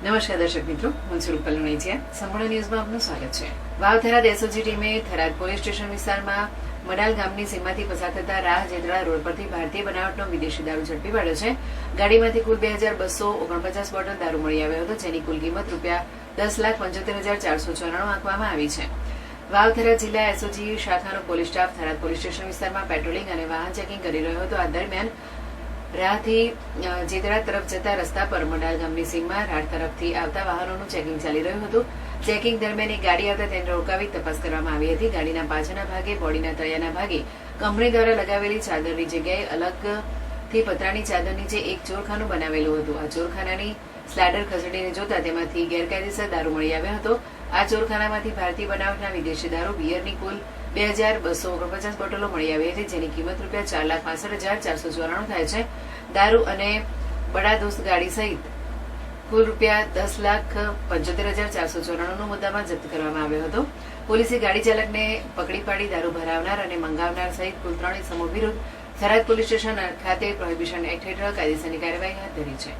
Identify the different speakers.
Speaker 1: નમસ્કાર દર્શક મિત્રો, હું છું રૂપલ લુણીચિયા. સંપૂર્ણ ન્યૂઝમાં આપનું સ્વાગત છે. વાવ થરાદ એસઓજી ટીમે થરાદ પોલીસ સ્ટેશન વિસ્તારમાં મડાલ ગામની સીમાથી પસાર થતા રાહ જેદડા રોડ પરથી ભારતીય બનાવટનો વિદેશી દારૂ ઝડપી પાડ્યો છે. ગાડીમાંથી કુલ 2249 બોટલ દારૂ મળી આવ્યો હતો, જેની કુલ કિંમત ₹10,75,494 આંકવામાં આવી છે. વાવ થરાદ જિલ્લા એસઓજી શાખાનો police staff Tharad police station વિસ્તારમાં પેટ્રોલિંગ અને વાહન ચેકિંગ કરી રહ્યો હતો. આ દરમિયાન રાહથી જેદડા તરફ જતા રસ્તા પર મડાલ ગામની સીમમાં રાડ તરફથી આવતા વાહનોનું ચેકિંગ ચાલી રહ્યું હતું. ચેકિંગ દરમિયાન એક ગાડી આવતા તેને રોકાવી તપાસ કરવામાં આવી હતી. ગાડીના પાછળના ભાગે, બોડીના તળિયાના ભાગે કંપની દ્વારા લગાવેલી ચાદરની જગ્યાએ અલગથી પતરાની ચાદર નીચે એક ચોરખાનું બનાવેલું હતું. આ ચોરખાનાની સ્લાઇડર ખસેડીને જોતા તેમાંથી ગેરકાયદેસર દારૂ મળી આવ્યો હતો. આ ચોરખાનામાંથી ભારતીય બનાવટના વિદેશી દારૂ બિયરની કુલ 2249 બોટલો મળી આવી હતી, જેની કિંમત ₹4,65,494 થાય છે. દારૂ અને બડા દોસ્ત ગાડી સહિત કુલ ₹10,75,494 મુદ્દામાં જપ્ત કરવામાં આવ્યો હતો. પોલીસે ગાડી ચાલકને પકડી પાડી દારૂ ભરાવનાર અને મંગાવનાર સહિત કુલ 3 ઇસમો વિરુદ્ધ થરાદ પોલીસ સ્ટેશન ખાતે પ્રોહિબિશન એક્ટ હેઠળ કાયદેસરની કાર્યવાહી હાથ ધરી છે.